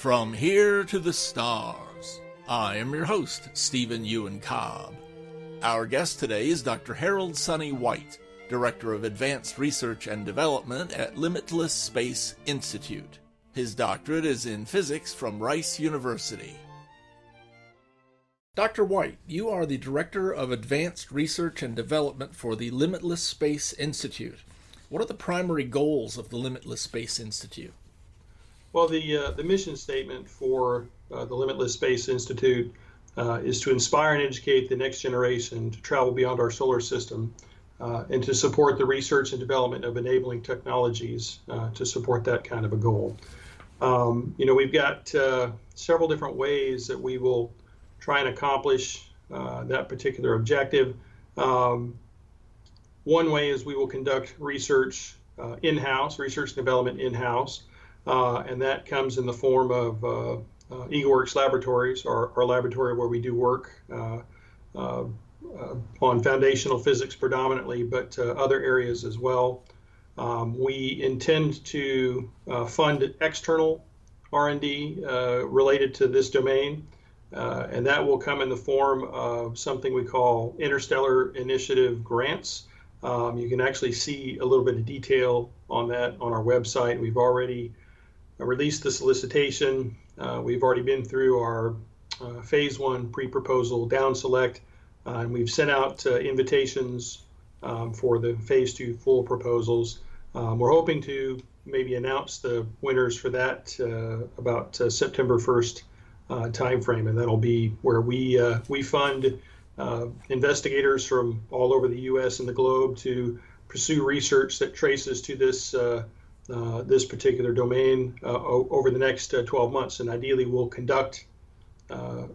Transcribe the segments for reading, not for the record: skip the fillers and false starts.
From here to the stars, I am your host, Stephen Euin Cobb. Our guest today is Dr. Harold Sonny White, Director of Advanced Research and Development at Limitless Space Institute. His doctorate is in physics from Rice University. Dr. White, you are the Director of Advanced Research and Development for the Limitless Space Institute. What are the primary goals of the Limitless Space Institute? Well, the mission statement for the Limitless Space Institute is to inspire and educate the next generation to travel beyond our solar system and to support the research and development of enabling technologies to support that kind of a goal. We've got several different ways that we will try and accomplish that particular objective. One way is we will conduct research in-house, research and development in-house. And that comes in the form of EagleWorks Laboratories, our laboratory where we do work on foundational physics predominantly, but other areas as well. We intend to fund external R&D related to this domain, and that will come in the form of something we call Interstellar Initiative Grants. You can actually see a little bit of detail on that on our website. We've already released the solicitation. We've already been through our phase one pre-proposal down select, and we've sent out invitations for the phase two full proposals. We're hoping to maybe announce the winners for that about September 1st timeframe, and that'll be where we fund investigators from all over the U.S. and the globe to pursue research that traces to this particular domain over the next 12 months. And ideally, we'll conduct the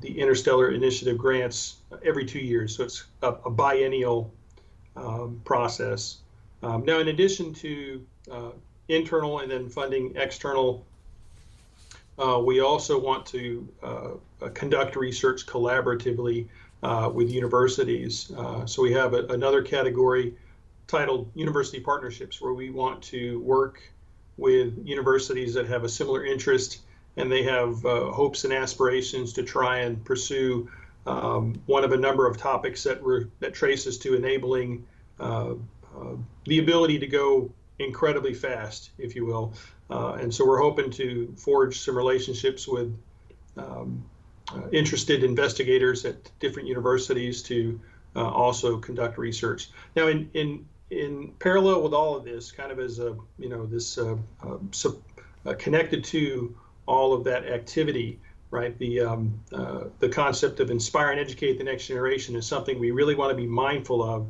Interstellar Initiative Grants every 2 years. So it's a biennial process. Now, in addition to internal and then funding external, we also want to conduct research collaboratively with universities. So we have another category titled University Partnerships, where we want to work with universities that have a similar interest and they have hopes and aspirations to try and pursue one of a number of topics that traces to enabling the ability to go incredibly fast, if you will. And so we're hoping to forge some relationships with interested investigators at different universities to also conduct research. Now, in parallel with all of this, kind of as connected to all of that activity, right? The concept of inspire and educate the next generation is something we really want to be mindful of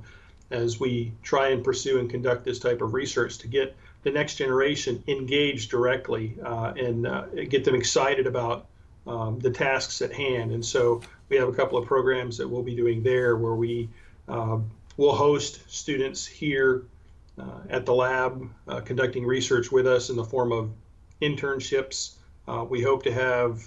as we try and pursue and conduct this type of research to get the next generation engaged directly and get them excited about the tasks at hand. And so we have a couple of programs that we'll be doing there where we will host students here at the lab conducting research with us in the form of internships. We hope to have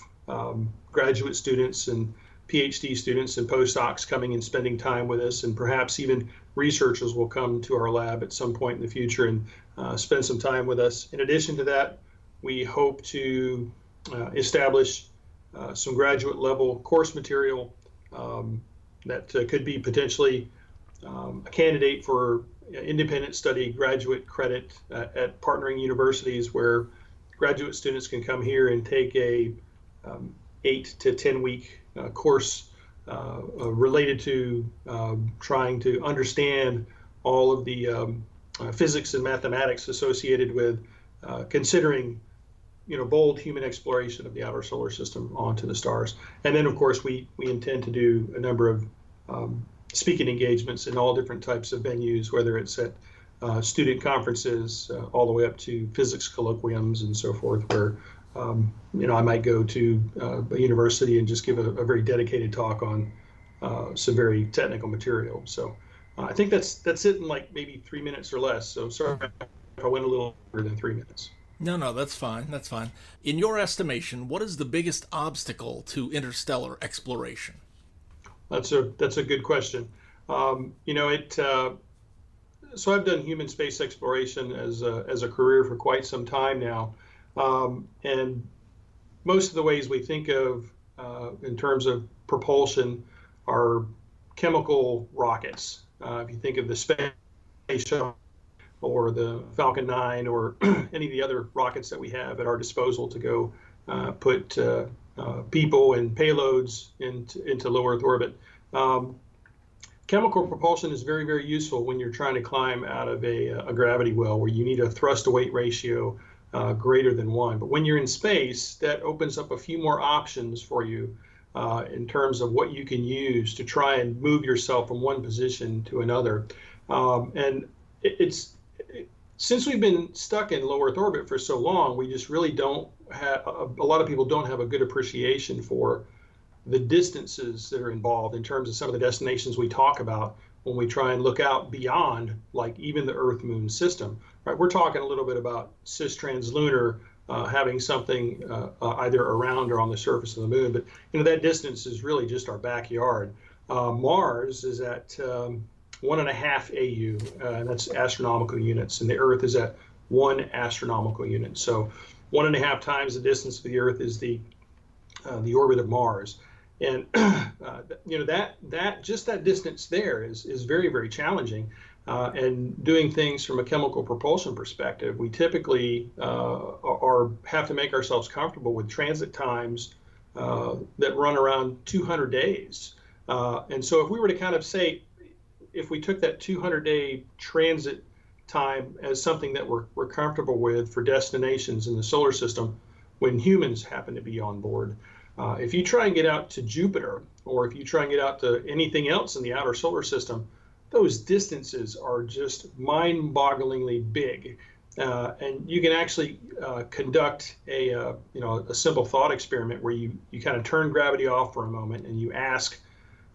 graduate students and PhD students and postdocs coming and spending time with us, and perhaps even researchers will come to our lab at some point in the future and spend some time with us. In addition to that, we hope to establish some graduate level course material that could be potentially a candidate for independent study graduate credit at partnering universities, where graduate students can come here and take a 8 to 10 week course related to trying to understand all of the physics and mathematics associated with considering bold human exploration of the outer solar system onto the stars. And then, of course, we intend to do a number of speaking engagements in all different types of venues, whether it's at student conferences all the way up to physics colloquiums and so forth, where I might go to a university and just give a very dedicated talk on some very technical material. So I think that's it in like maybe 3 minutes or less. So sorry if I went a little longer than 3 minutes. No, that's fine. That's fine. In your estimation, what is the biggest obstacle to interstellar exploration? That's a good question. So I've done human space exploration as a career for quite some time now, and most of the ways we think of in terms of propulsion are chemical rockets. If you think of the space shuttle or the Falcon 9 or any of the other rockets that we have at our disposal to go put people and payloads into low Earth orbit. Chemical propulsion is very, very useful when you're trying to climb out of a gravity well where you need a thrust-to-weight ratio greater than 1. But when you're in space, that opens up a few more options for you in terms of what you can use to try and move yourself from one position to another. And since we've been stuck in low Earth orbit for so long, we just really don't have, a lot of people don't have a good appreciation for the distances that are involved in terms of some of the destinations we talk about when we try and look out beyond like even the Earth-Moon system. Right? We're talking a little bit about cis-translunar having something either around or on the surface of the moon, but that distance is really just our backyard. Mars is at 1.5 AU, and that's astronomical units, and the Earth is at 1 astronomical unit. So 1.5 times the distance of the Earth is the orbit of Mars. And that just that distance there is very, very challenging. And doing things from a chemical propulsion perspective, we typically have to make ourselves comfortable with transit times that run around 200 days. And so if we were to kind of say, if we took that 200-day transit time as something that we're comfortable with for destinations in the solar system when humans happen to be on board, if you try and get out to Jupiter, or if you try and get out to anything else in the outer solar system, those distances are just mind-bogglingly big. And you can actually conduct a simple thought experiment where you kind of turn gravity off for a moment and you ask,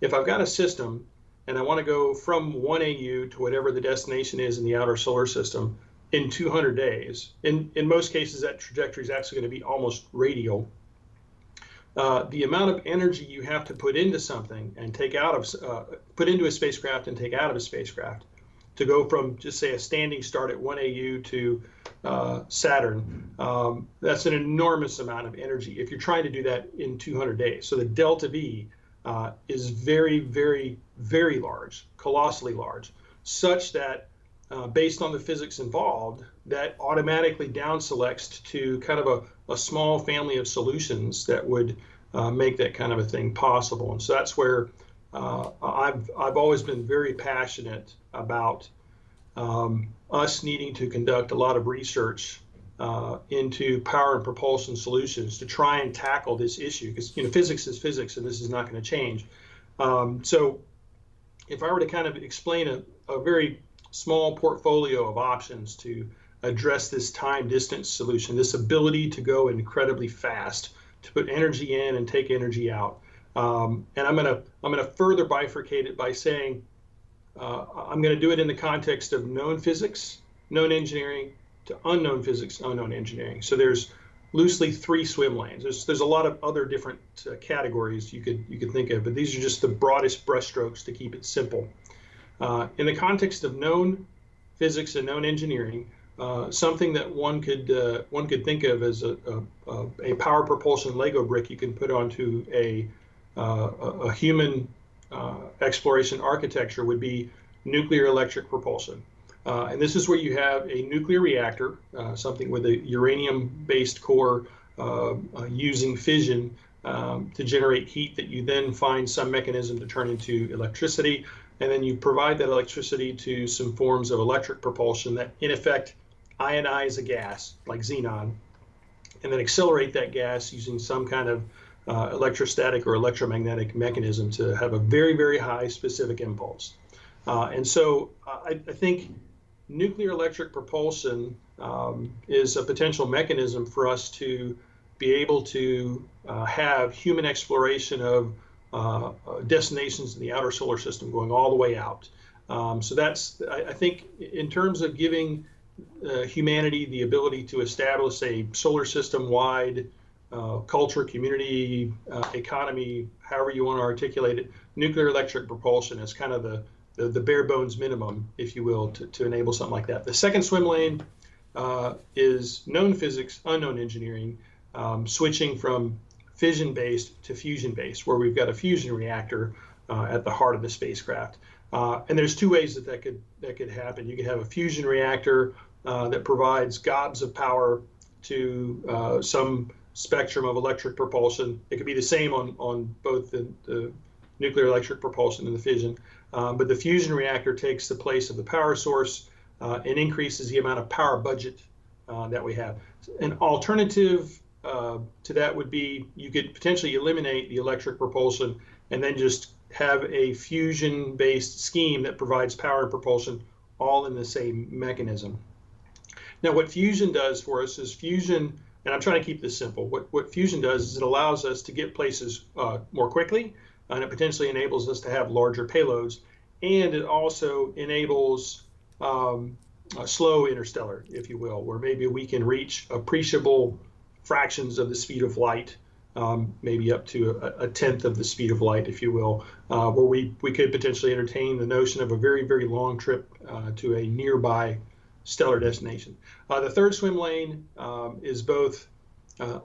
if I've got a system and I want to go from 1 AU to whatever the destination is in the outer solar system in 200 days, in most cases that trajectory is actually going to be almost radial. The amount of energy you have to put into something and take out of, put into a spacecraft and take out of a spacecraft to go from, just say, a standing start at 1 AU to Saturn, that's an enormous amount of energy if you're trying to do that in 200 days. So the delta V is very, very, very large, colossally large, such that based on the physics involved, that automatically down selects to kind of a small family of solutions that would make that kind of a thing possible. And so that's where I've always been very passionate about us needing to conduct a lot of research into power and propulsion solutions to try and tackle this issue, because physics is physics and this is not going to change. So if I were to kind of explain a very small portfolio of options to address this time distance solution, this ability to go incredibly fast, to put energy in and take energy out. And I'm gonna further bifurcate it by saying I'm gonna do it in the context of known physics, known engineering, to unknown physics, unknown engineering. So there's loosely 3 swim lanes. There's a lot of other different categories you could think of, but these are just the broadest brushstrokes to keep it simple. In the context of known physics and known engineering, something that one could think of as a power propulsion Lego brick you can put onto a human exploration architecture would be nuclear electric propulsion. And this is where you have a nuclear reactor, something with a uranium-based core using fission to generate heat that you then find some mechanism to turn into electricity. And then you provide that electricity to some forms of electric propulsion that, in effect, ionize a gas, like xenon, and then accelerate that gas using some kind of electrostatic or electromagnetic mechanism to have a very, very high specific impulse. And so I think nuclear electric propulsion is a potential mechanism for us to be able to have human exploration of destinations in the outer solar system going all the way out. So that's, I think, in terms of giving humanity the ability to establish a solar system-wide culture, community, economy, however you want to articulate it, nuclear electric propulsion is kind of the bare bones minimum, if you will, to enable something like that. The second swim lane is known physics, unknown engineering. switching from fission-based to fusion-based, where we've got a fusion reactor at the heart of the spacecraft. And there's two ways that could happen. You could have a fusion reactor that provides gobs of power to some spectrum of electric propulsion. It could be the same on both the nuclear electric propulsion and the fission, but the fusion reactor takes the place of the power source and increases the amount of power budget that we have. An alternative to that would be you could potentially eliminate the electric propulsion and then just have a fusion-based scheme that provides power and propulsion all in the same mechanism. Now, what fusion does for us is fusion, and I'm trying to keep this simple, what fusion does is it allows us to get places more quickly, and it potentially enables us to have larger payloads, and it also enables slow interstellar, if you will, where maybe we can reach appreciable fractions of the speed of light, maybe up to a tenth of the speed of light, if you will, where we could potentially entertain the notion of a very, very long trip to a nearby stellar destination. The third swim lane is both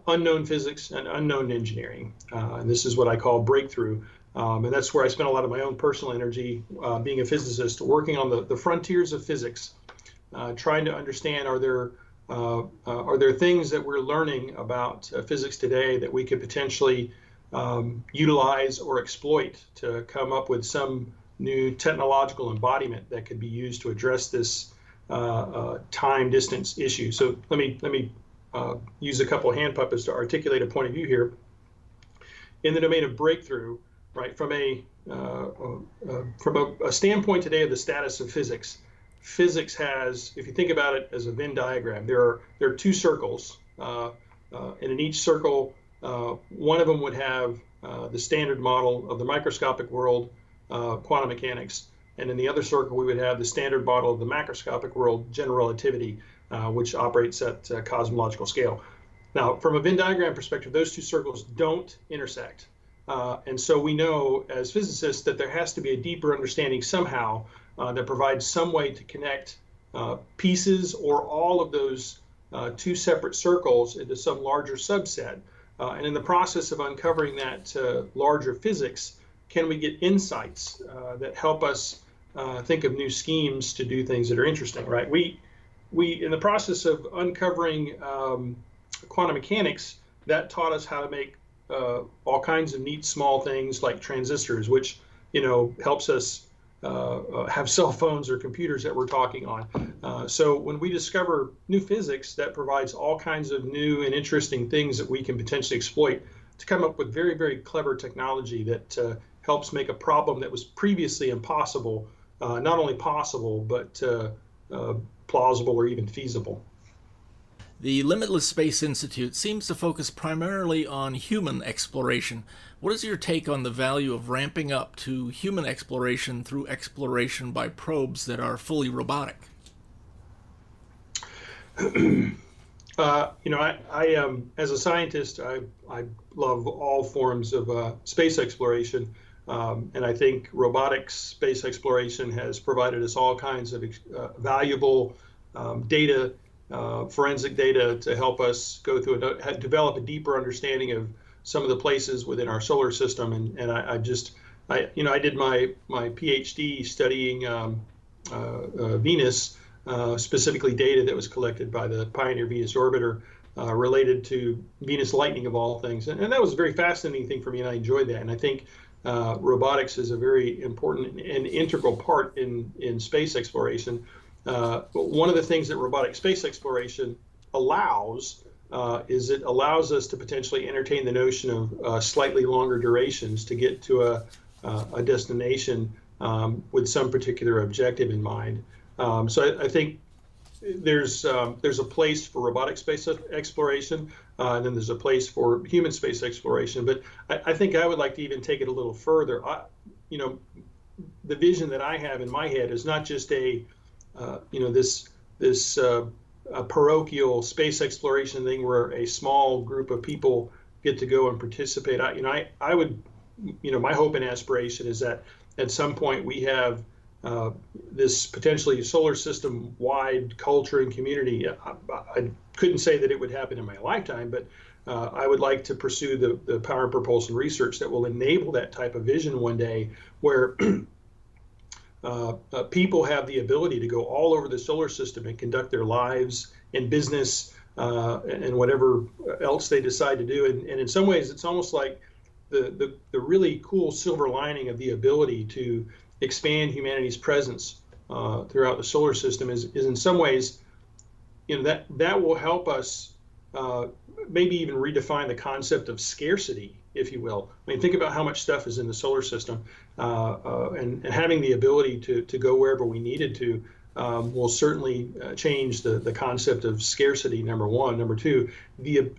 unknown physics and unknown engineering. And this is what I call breakthrough. And that's where I spend a lot of my own personal energy being a physicist, working on the frontiers of physics, trying to understand are there things that we're learning about physics today that we could potentially utilize or exploit to come up with some new technological embodiment that could be used to address this time distance issue. So let me use a couple of hand puppets to articulate a point of view here. In the domain of breakthrough, right, from a standpoint today of the status of physics, physics has, if you think about it as a Venn diagram, there are two circles, and in each circle, one of them would have the standard model of the microscopic world, quantum mechanics, and in the other circle, we would have the standard model of the macroscopic world, general relativity, which operates at cosmological scale. Now, from a Venn diagram perspective, those two circles don't intersect. And so we know as physicists that there has to be a deeper understanding somehow that provides some way to connect pieces or all of those two separate circles into some larger subset. And in the process of uncovering that larger physics, can we get insights that help us think of new schemes to do things that are interesting, right? We in the process of uncovering quantum mechanics, that taught us how to make all kinds of neat small things like transistors, which, helps us have cell phones or computers that we're talking on. So when we discover new physics, that provides all kinds of new and interesting things that we can potentially exploit to come up with very, very clever technology that helps make a problem that was previously impossible, not only possible, but plausible or even feasible. The Limitless Space Institute seems to focus primarily on human exploration. What is your take on the value of ramping up to human exploration through exploration by probes that are fully robotic? I as a scientist, I love all forms of space exploration, and I think robotics space exploration has provided us all kinds of valuable data, forensic data to help us go through develop a deeper understanding of some of the places within our solar system. And I did my PhD studying Venus. Specifically data that was collected by the Pioneer Venus Orbiter related to Venus lightning of all things. And that was a very fascinating thing for me, and I enjoyed that. And I think robotics is a very important and integral part in space exploration. But one of the things that robotic space exploration allows is it allows us to potentially entertain the notion of slightly longer durations to get to a destination with some particular objective in mind. So I think there's a place for robotic space exploration, and then there's a place for human space exploration. But I think I would like to even take it a little further. The vision that I have in my head is not just this parochial space exploration thing where a small group of people get to go and participate. I would, my hope and aspiration is that at some point we have this potentially solar system wide culture and community. I couldn't say that it would happen in my lifetime, but I would like to pursue the power and propulsion research that will enable that type of vision one day, where people have the ability to go all over the solar system and conduct their lives and business and whatever else they decide to do. And in some ways, it's almost like the really cool silver lining of the ability to expand humanity's presence throughout the solar system is in some ways, that will help us maybe even redefine the concept of scarcity, if you will. I mean, think about how much stuff is in the solar system, and having the ability to go wherever we needed to will certainly change the concept of scarcity, number one. Number two, the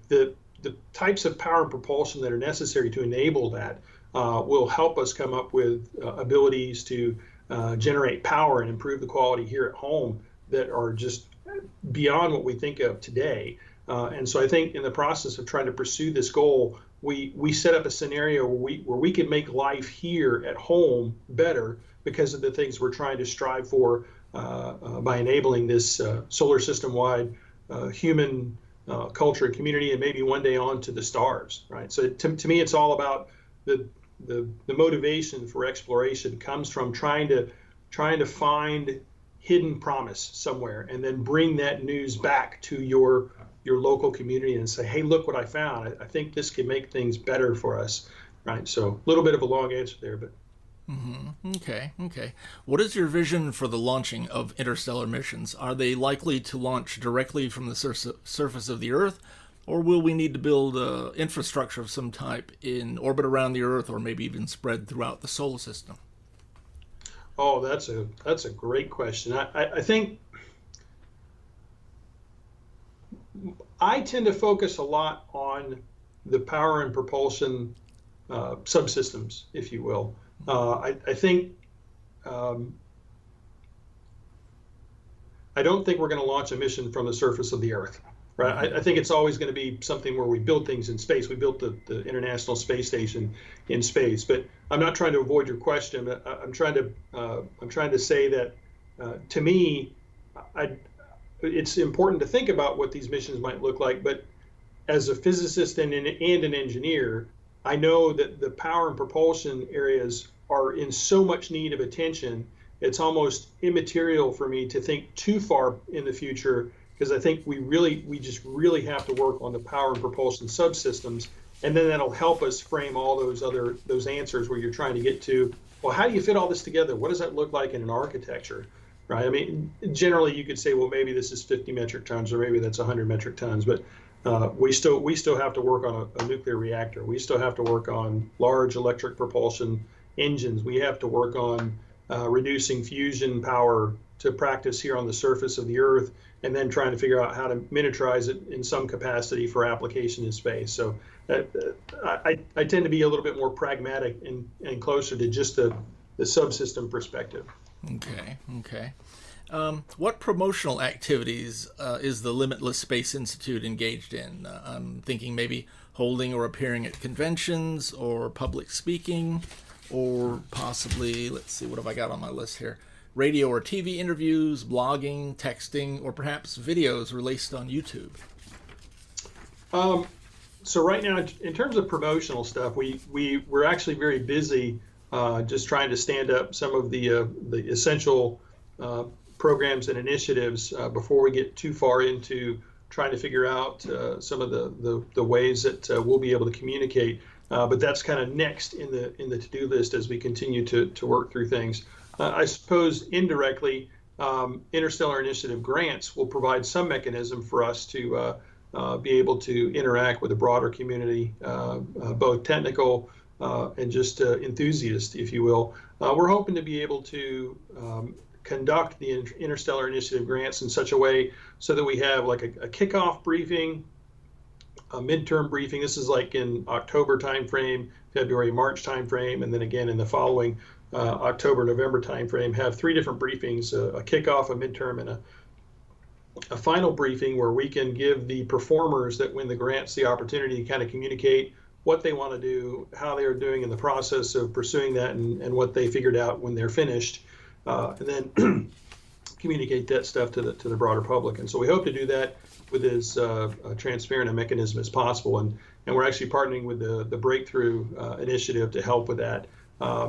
types of power and propulsion that are necessary to enable that will help us come up with abilities to generate power and improve the quality here at home that are just beyond what we think of today. And so I think in the process of trying to pursue this goal, we set up a scenario where we can make life here at home better because of the things we're trying to strive for by enabling this solar system-wide human culture and community, and maybe one day on to the stars, right? So to me, it's all about the motivation for exploration comes from trying to find hidden promise somewhere, and then bring that news back to your local community and say, hey, look what I found. I think this can make things better for us, right? So a little bit of a long answer there, but. Okay. What is your vision for the launching of interstellar missions? Are they likely to launch directly from the surface of the Earth, or will we need to build infrastructure of some type in orbit around the Earth, or maybe even spread throughout the solar system? Oh, that's a great question. I think I tend to focus a lot on the power and propulsion subsystems, if you will. I think I don't think we're going to launch a mission from the surface of the Earth, right? I think it's always going to be something where we build things in space. We built the International Space Station in space, but I'm not trying to avoid your question. I'm trying to say that to me, it's important to think about what these missions might look like. But as a physicist and an engineer, I know that the power and propulsion areas are in so much need of attention. It's almost immaterial for me to think too far in the future, because I think we just really have to work on the power and propulsion subsystems, and then that'll help us frame all those answers where you're trying to get to, well, how do you fit all this together? What does that look like in an architecture, right? I mean, generally you could say, well, maybe this is 50 metric tons, or maybe that's 100 metric tons, but we still have to work on a nuclear reactor. We still have to work on large electric propulsion engines. We have to work on reducing fusion power to practice here on the surface of the Earth, and then trying to figure out how to miniaturize it in some capacity for application in space. So I tend to be a little bit more pragmatic and closer to just the subsystem perspective. Okay. What promotional activities is the Limitless Space Institute engaged in? I'm thinking maybe holding or appearing at conventions, or public speaking, or possibly, let's see, what have I got on my list here? Radio or TV interviews, blogging, texting, or perhaps videos released on YouTube? So right now, in terms of promotional stuff, we're actually very busy just trying to stand up some of the essential programs and initiatives before we get too far into trying to figure out some of the ways that we'll be able to communicate. But that's kind of next in the to-do list as we continue to work through things. I suppose indirectly, Interstellar Initiative Grants will provide some mechanism for us to be able to interact with a broader community, both technical and just enthusiasts, if you will. We're hoping to be able to conduct the Interstellar Initiative Grants in such a way so that we have like a kickoff briefing, a midterm briefing. This is like in October timeframe, February, March timeframe, and then again in the following October, November timeframe, have 3 different briefings, a kickoff, a midterm, and a final briefing where we can give the performers that win the grants the opportunity to kind of communicate what they want to do, how they are doing in the process of pursuing that, and what they figured out when they're finished. And then communicate that stuff to the broader public. And so we hope to do that with as transparent a mechanism as possible. And we're actually partnering with the Breakthrough Initiative to help with that.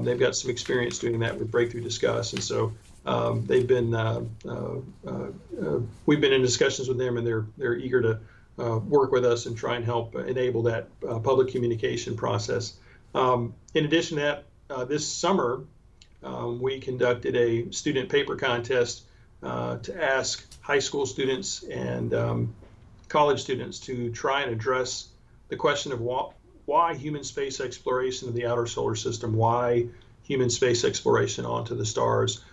They've got some experience doing that with Breakthrough Discuss, and so they've been we've been in discussions with them, and they're eager to work with us and try and help enable that public communication process. In addition to that, this summer we conducted a student paper contest to ask high school students and college students to try and address the question of why human space exploration of the outer solar system, why human space exploration onto the stars.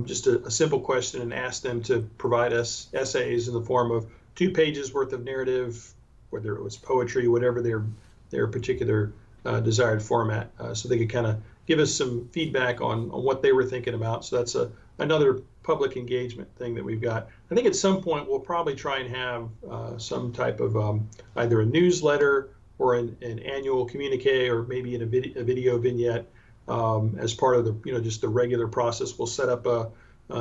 Just a simple question, and ask them to provide us essays in the form of 2 pages worth of narrative, whether it was poetry, whatever their particular desired format, so they could kind of give us some feedback on what they were thinking about. So that's another public engagement thing that we've got. I think at some point we'll probably try and have some type of either a newsletter or an annual communique, or maybe in a video vignette as part of the just the regular process. We'll set up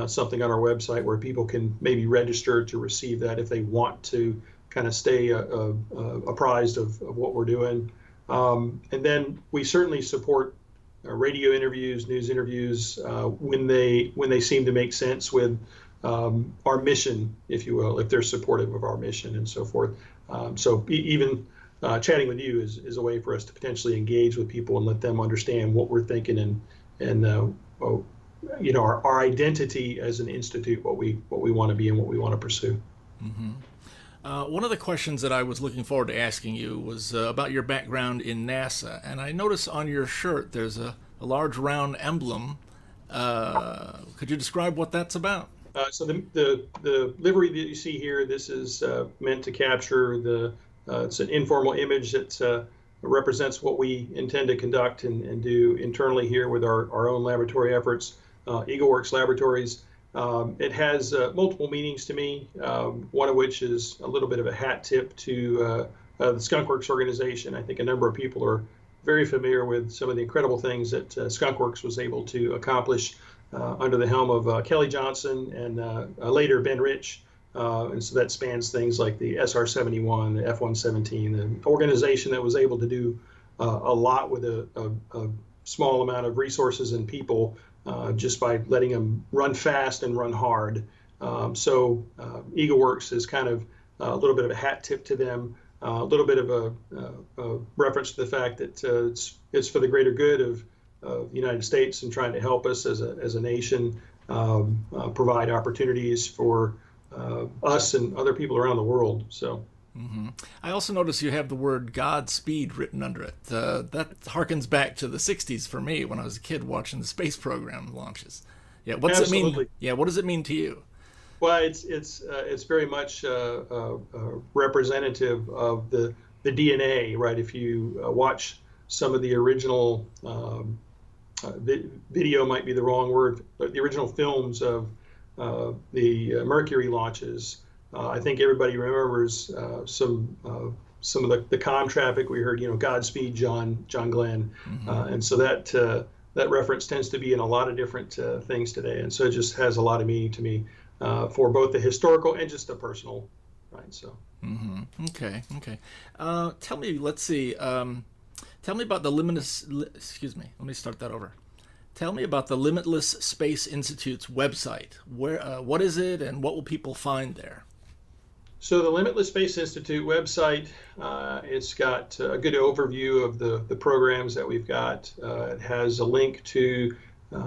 something on our website where people can maybe register to receive that if they want to kind of stay apprised of what we're doing. And then we certainly support radio interviews, news interviews when they seem to make sense with our mission, if you will, if they're supportive of our mission and so forth. So even chatting with you is a way for us to potentially engage with people and let them understand what we're thinking and our identity as an institute, what we want to be and what we want to pursue. Mm-hmm. One of the questions that I was looking forward to asking you was about your background in NASA, and I notice on your shirt there's a large round emblem. Could you describe what that's about? So the livery that you see here, this is meant to capture it's an informal image that represents what we intend to conduct and do internally here with our own laboratory efforts, EagleWorks Laboratories. It has multiple meanings to me, one of which is a little bit of a hat tip to the Skunkworks organization. I think a number of people are very familiar with some of the incredible things that Skunkworks was able to accomplish under the helm of Kelly Johnson and later Ben Rich. And so that spans things like the SR-71, the F-117, an organization that was able to do a lot with a small amount of resources and people, just by letting them run fast and run hard. So EagleWorks is kind of a little bit of a hat tip to them, a little bit of a reference to the fact that it's for the greater good of the United States and trying to help us as a nation provide opportunities for us and other people around the world. So. Mm-hmm. I also notice you have the word Godspeed written under it. That harkens back to the 60s for me when I was a kid watching the space program launches. Yeah, what's Absolutely. it mean? Yeah, what does it mean to you? Well, it's very much representative of the DNA, right? If you watch some of the original video, might be the wrong word, but the original films of the Mercury launches. I think everybody remembers some of the comm traffic we heard. Godspeed, John Glenn, Mm-hmm. And so that reference tends to be in a lot of different things today, and so it just has a lot of meaning to me for both the historical and just the personal, right? So. Mm-hmm. Okay. Tell me. Let's see. Tell me about the Limitless. Excuse me. Let me start that over. Tell me about the Limitless Space Institute's website. What is it, and what will people find there? So the Limitless Space Institute website, it's got a good overview of the programs that we've got. It has a link to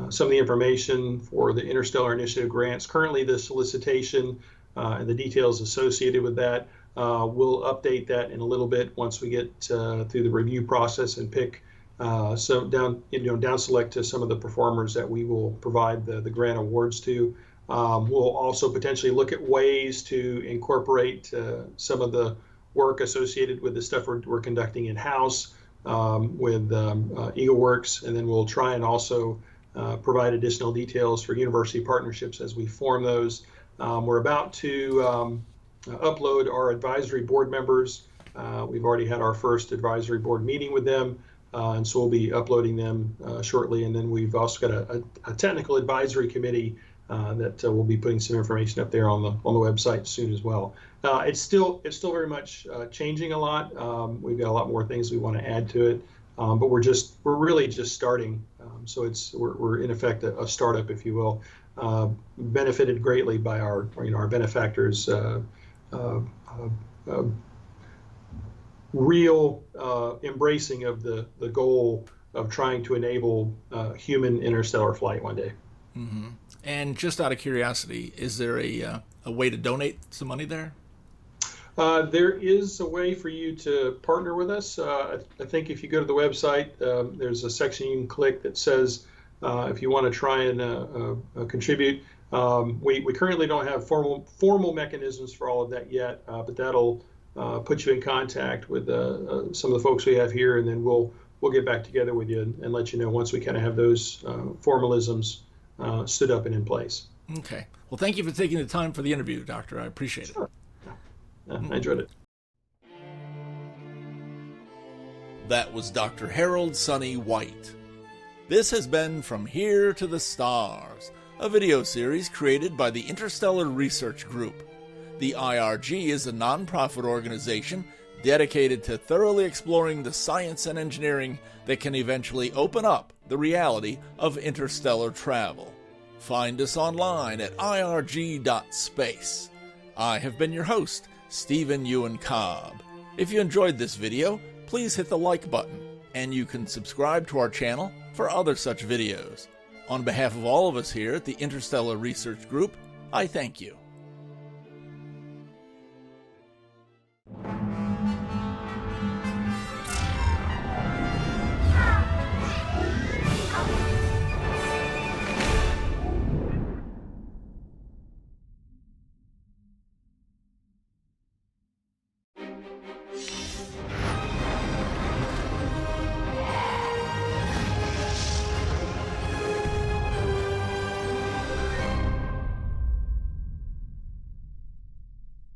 some of the information for the Interstellar Initiative Grants. Currently, the solicitation and the details associated with that. We'll update that in a little bit once we get through the review process and pick down select to some of the performers that we will provide the grant awards to. We'll also potentially look at ways to incorporate some of the work associated with the stuff we're conducting in-house with EagleWorks, and then we'll try and also provide additional details for university partnerships as we form those. We're about to upload our advisory board members. We've already had our first advisory board meeting with them, and so we'll be uploading them shortly. And then we've also got a technical advisory committee that we'll be putting some information up there on the website soon as well. It's still very much changing a lot. We've got a lot more things we want to add to it, but we're really just starting. So we're in effect a startup, if you will, benefited greatly by our benefactors' real embracing of the goal of trying to enable human interstellar flight one day. Mm-hmm. And just out of curiosity, is there a way to donate some money there? There is a way for you to partner with us. I think if you go to the website, there's a section you can click that says if you want to try and contribute. We currently don't have formal mechanisms for all of that yet, but that'll put you in contact with some of the folks we have here, and then we'll get back together with you and let you know once we kind of have those formalisms stood up and in place. Okay. Well, thank you for taking the time for the interview, Doctor. I appreciate it. I enjoyed it. That was Dr. Harold Sonny White. This has been From Here to the Stars, a video series created by the Interstellar Research Group. The IRG is a nonprofit organization dedicated to thoroughly exploring the science and engineering that can eventually open up the reality of interstellar travel. Find us online at irg.space. I have been your host, Stephen Euin Cobb. If you enjoyed this video, please hit the like button, and you can subscribe to our channel for other such videos. On behalf of all of us here at the Interstellar Research Group, I thank you.